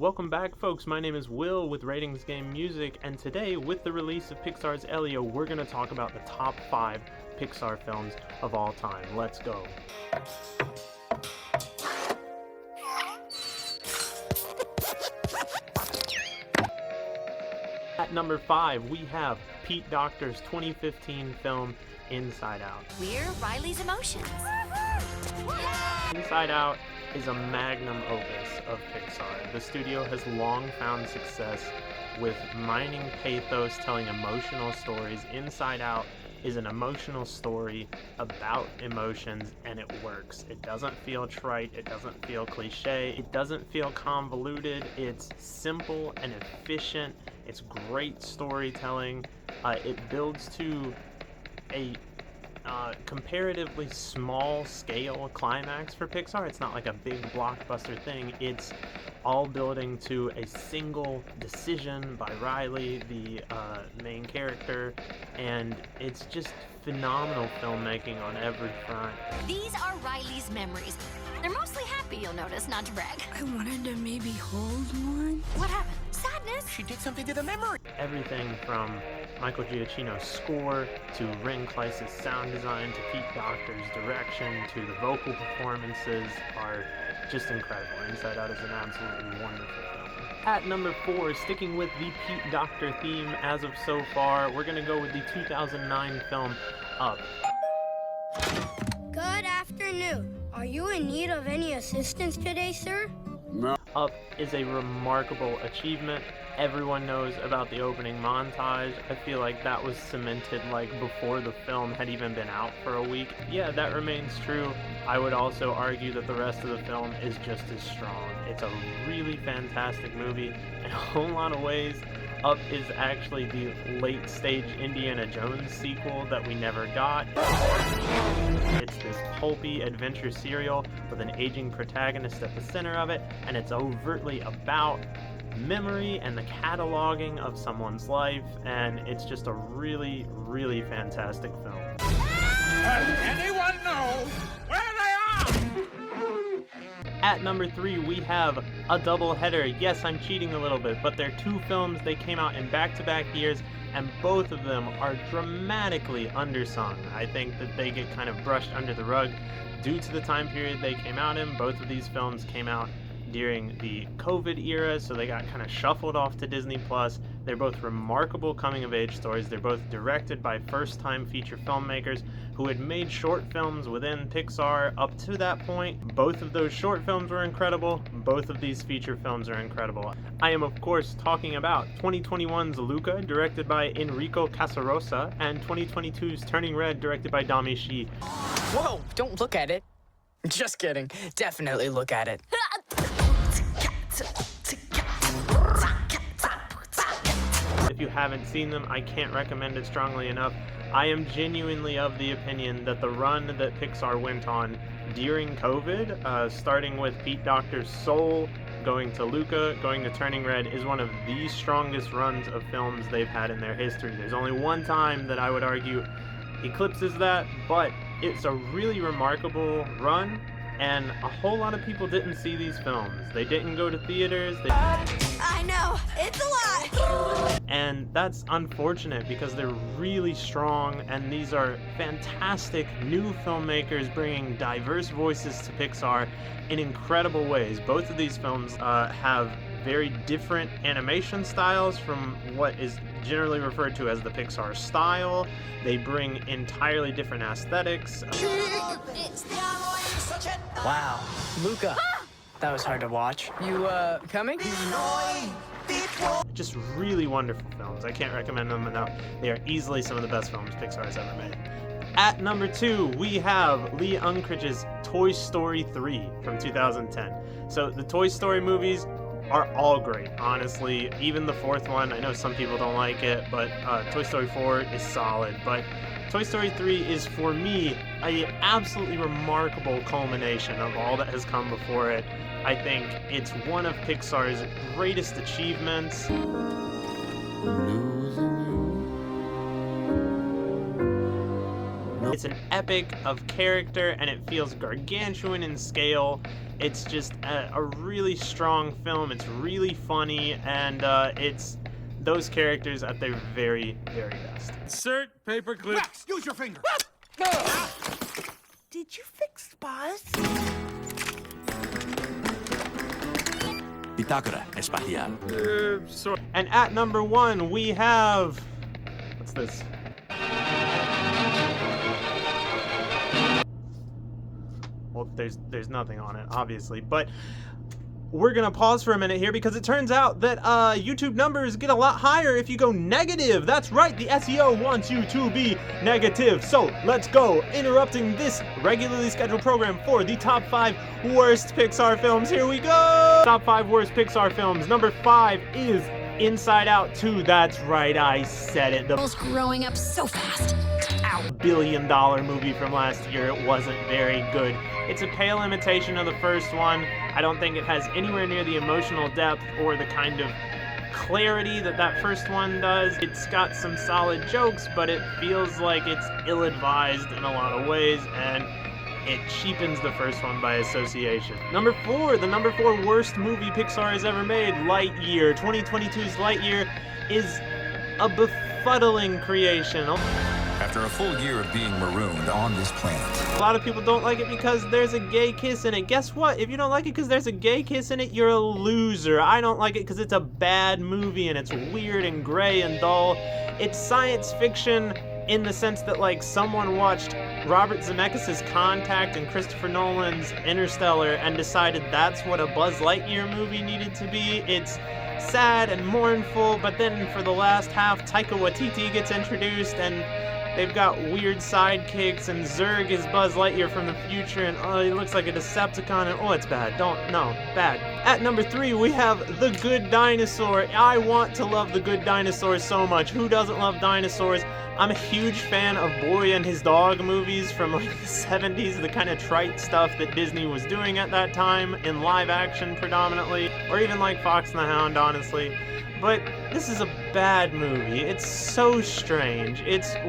Welcome back, folks. My name is Will with Ratings Game Music, and today, with the release of Pixar's Elio, we're going to talk about the top 5 Pixar films of all time. Let's go. At number 5, we have Pete Docter's 2015 film, Inside Out. We're Riley's emotions. Inside Out is a magnum opus of Pixar. The studio has long found success with mining pathos, telling emotional stories. Inside Out is an emotional story about emotions, and it works. It doesn't feel trite, it doesn't feel cliche, it doesn't feel convoluted. It's simple and efficient. It's great storytelling. It builds to a comparatively small scale climax for Pixar. It's not like a big blockbuster thing. It's all building to a single decision by Riley, the main character, and it's just phenomenal filmmaking on every front. These are Riley's memories. They're mostly happy, you'll notice, not to brag. I wanted to maybe hold one. What happened? Sadness? She did something to the memory. Everything from Michael Giacchino's score to Ren Klyce's sound design to Pete Docter's direction to the vocal performances are just incredible. Inside Out is an absolutely wonderful film. At number 4, sticking with the Pete Docter theme as of so far, we're going to go with the 2009 film Up. Good afternoon. Are you in need of any assistance today, sir? No. Up is a remarkable achievement. Everyone knows about the opening montage. I feel like that was cemented like before the film had even been out for a week. Yeah, that remains true. I would also argue that the rest of the film is just as strong. It's a really fantastic movie. In a whole lot of ways, Up is actually the late-stage Indiana Jones sequel that we never got. It's this pulpy adventure serial with an aging protagonist at the center of it, and it's overtly about memory and the cataloging of someone's life, and it's just a really, really fantastic film. Does anyone know where they are? At number 3, we have a double header. Yes, I'm cheating a little bit, but they're two films. They came out in back-to-back years, and both of them are dramatically undersung. I think that they get kind of brushed under the rug due to the time period they came out in. Both of these films came out during the COVID era, so they got kind of shuffled off to Disney Plus. They're both remarkable coming-of-age stories. They're both directed by first-time feature filmmakers who had made short films within Pixar up to that point. Both of those short films were incredible. Both of these feature films are incredible. I am, of course, talking about 2021's Luca, directed by Enrico Casarosa, and 2022's Turning Red, directed by Dominc. Whoa, don't look at it. Just kidding. Definitely look at it. If you haven't seen them, I can't recommend it strongly enough. I am genuinely of the opinion that the run that Pixar went on during COVID, starting with Pete Docter's Soul, going to Luca, going to Turning Red, is one of the strongest runs of films they've had in their history. There's only one time that I would argue eclipses that, but it's a really remarkable run, and a whole lot of people didn't see these films. They didn't go to theaters. I know, it's a lot. And that's unfortunate because they're really strong, and these are fantastic new filmmakers bringing diverse voices to Pixar in incredible ways. Both of these films have very different animation styles from what is generally referred to as the Pixar style. They bring entirely different aesthetics. Wow. Luca. That was hard to watch. You, coming? Just really wonderful films. I can't recommend them enough. They are easily some of the best films Pixar has ever made. At number 2, we have Lee Unkrich's Toy Story 3 from 2010. So the Toy Story movies are all great, honestly. Even the fourth one, I know some people don't like it, but Toy Story 4 is solid. But Toy Story 3 is, for me, an absolutely remarkable culmination of all that has come before it. I think it's one of Pixar's greatest achievements. It's an epic of character, and it feels gargantuan in scale. It's just a really strong film. It's really funny, and it's those characters at their very, very best. Insert paperclip. Max, use your finger. Did you fix Buzz? Bitácora espacial. And at number 1, we have... What's this? Well, there's nothing on it, obviously, but we're gonna pause for a minute here because it turns out that YouTube numbers get a lot higher if you go negative. That's right, the SEO wants you to be negative. So let's go, interrupting this regularly scheduled program for the top 5 worst Pixar films. Here we go! Top 5 worst Pixar films. Number 5 is Inside Out 2. That's right, I said it. The Growing up so fast. Ow. billion-dollar movie from last year. It wasn't very good. It's a pale imitation of the first one. I don't think it has anywhere near the emotional depth or the kind of clarity that that first one does. It's got some solid jokes, but it feels like it's ill-advised in a lot of ways, and it cheapens the first one by association. Number 4, the number 4 worst movie Pixar has ever made, Lightyear. 2022's Lightyear is a befuddling creation. After a full year of being marooned on this planet. A lot of people don't like it because there's a gay kiss in it. Guess what? If you don't like it because there's a gay kiss in it, you're a loser. I don't like it because it's a bad movie and it's weird and gray and dull. It's science fiction in the sense that, like, someone watched Robert Zemeckis' Contact and Christopher Nolan's Interstellar and decided that's what a Buzz Lightyear movie needed to be. It's sad and mournful, but then for the last half, Taika Waititi gets introduced, and they've got weird sidekicks, and Zurg is Buzz Lightyear from the future, and oh, he looks like a Decepticon, and oh, it's bad. Bad. At number 3, we have The Good Dinosaur. I want to love The Good Dinosaur so much. Who doesn't love dinosaurs? I'm a huge fan of Boy and His Dog movies from like the 70s, the kind of trite stuff that Disney was doing at that time, in live action predominantly, or even like Fox and the Hound, honestly. But this is a bad movie. It's so strange.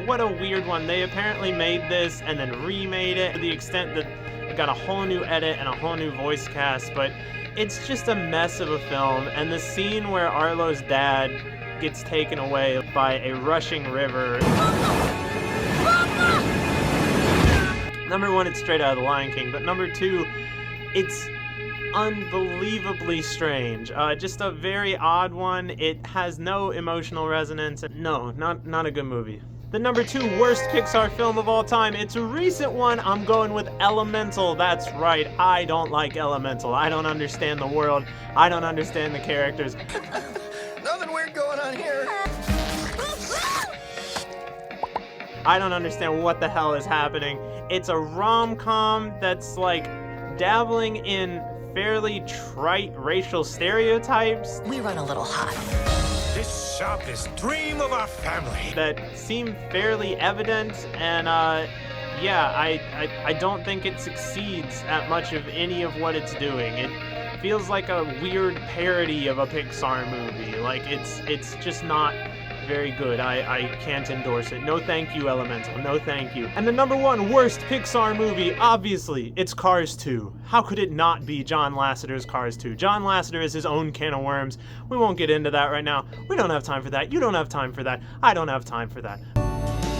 What a weird one. They apparently made this and then remade it to the extent that it got a whole new edit and a whole new voice cast, but it's just a mess of a film. And the scene where Arlo's dad gets taken away by a rushing river. Number 1, it's straight out of The Lion King, but number 2, it's unbelievably strange. Just a very odd one. It has no emotional resonance. No, not a good movie. The number 2 worst Pixar film of all time. It's a recent one. I'm going with Elemental. That's right. I don't like Elemental. I don't understand the world. I don't understand the characters. Nothing weird going on here. I don't understand what the hell is happening. It's a rom-com that's like dabbling in fairly trite racial stereotypes. We run a little hot. This shop is dream of our family. That seem fairly evident, and yeah, I don't think it succeeds at much of any of what it's doing. It feels like a weird parody of a Pixar movie. Like, it's just not very good. I can't endorse it. No thank you, Elemental. No thank you. And the number 1 worst Pixar movie, obviously, it's Cars 2. How could it not be John Lasseter's Cars 2? John Lasseter is his own can of worms. We won't get into that right now. We don't have time for that. You don't have time for that. I don't have time for that.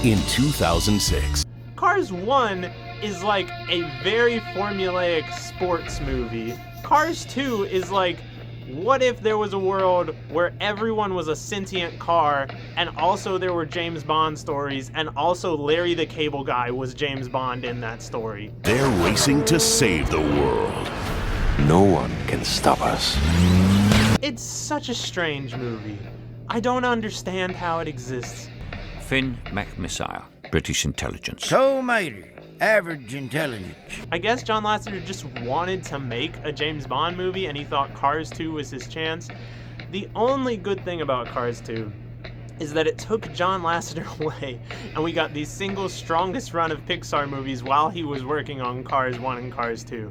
In 2006. Cars 1 is like a very formulaic sports movie. Cars 2 is like, what if there was a world where everyone was a sentient car, and also there were James Bond stories, and also Larry the Cable Guy was James Bond in that story? They're racing to save the world. No one can stop us. It's such a strange movie. I don't understand how it exists. Finn McMissile, British intelligence. So mighty. Average intelligence. I guess John Lasseter just wanted to make a James Bond movie, and he thought Cars 2 was his chance. The only good thing about Cars 2 is that it took John Lasseter away, and we got the single strongest run of Pixar movies while he was working on Cars 1 and Cars 2.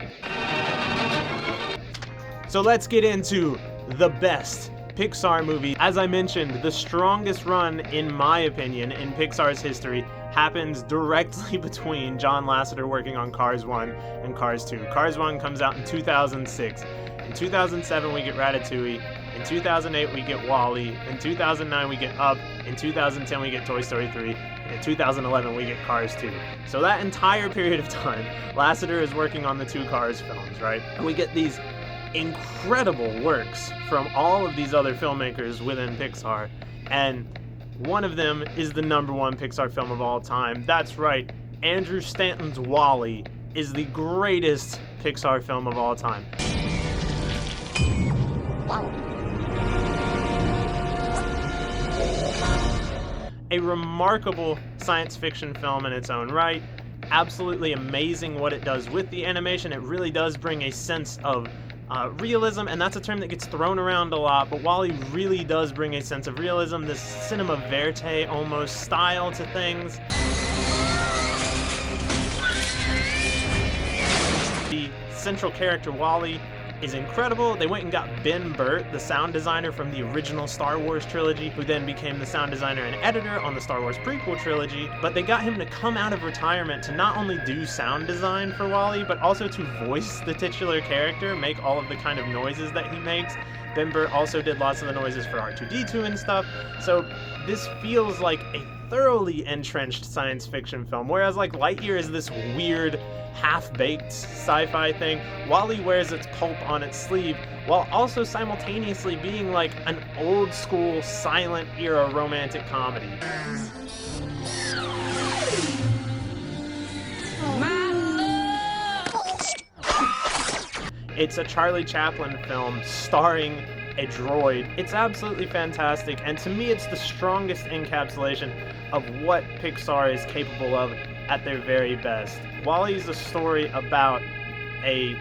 So let's get into the best Pixar movie. As I mentioned, the strongest run, in my opinion, in Pixar's history happens directly between John Lasseter working on Cars 1 and Cars 2. Cars 1 comes out in 2006. In 2007, we get Ratatouille. In 2008, we get WALL-E. In 2009, we get Up. In 2010, we get Toy Story 3. And in 2011, we get Cars 2. So that entire period of time, Lasseter is working on the two Cars films, right? And we get these incredible works from all of these other filmmakers within Pixar. And one of them is the #1 Pixar film of all time. That's right, Andrew Stanton's WALL-E is the greatest Pixar film of all time. A remarkable science fiction film in its own right. Absolutely amazing what it does with the animation. It really does bring a sense of realism, and that's a term that gets thrown around a lot, but WALL-E really does bring a sense of realism, this cinema verite almost style to things. The central character, WALL-E, is incredible. They went and got Ben Burtt, the sound designer from the original Star Wars trilogy, who then became the sound designer and editor on the Star Wars prequel trilogy, but they got him to come out of retirement to not only do sound design for WALL-E, but also to voice the titular character, make all of the kind of noises that he makes. Ben Burtt also did lots of the noises for R2-D2 and stuff, so this feels like a thoroughly entrenched science fiction film, whereas like Lightyear is this weird, half-baked sci-fi thing. WALL-E wears its pulp on its sleeve, while also simultaneously being like an old-school, silent-era romantic comedy. It's a Charlie Chaplin film starring a droid. It's absolutely fantastic, and to me it's the strongest encapsulation of what Pixar is capable of at their very best. WALL-E is a story about a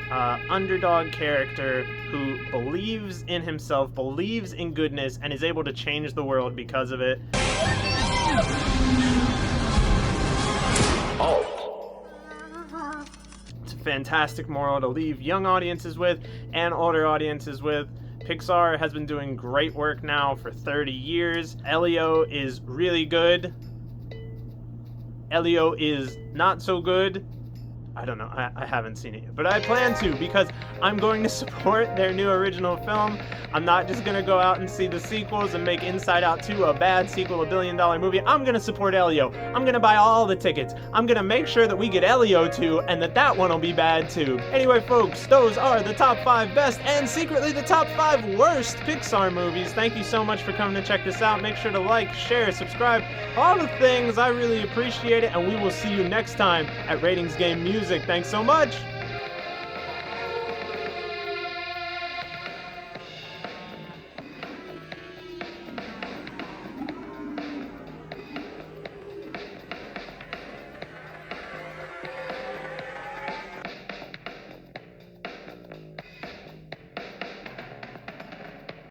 underdog character who believes in himself, believes in goodness, and is able to change the world because of it. It's a fantastic moral to leave young audiences with and older audiences with. Pixar has been doing great work now for 30 years. Elio is really good. Elio is not so good. I don't know, I haven't seen it yet, but I plan to, because I'm going to support their new original film. I'm not just gonna go out and see the sequels and make Inside Out 2 a bad sequel, $1 billion movie. I'm gonna support Elio. I'm gonna buy all the tickets. I'm gonna make sure that we get Elio too, and that one will be bad too. Anyway, folks, those are the top 5 best and secretly the top 5 worst Pixar movies. Thank you so much for coming to check this out. Make sure to like, share, subscribe, all the things. I really appreciate it, and we will see you next time at Ratings Game Music. Thanks so much!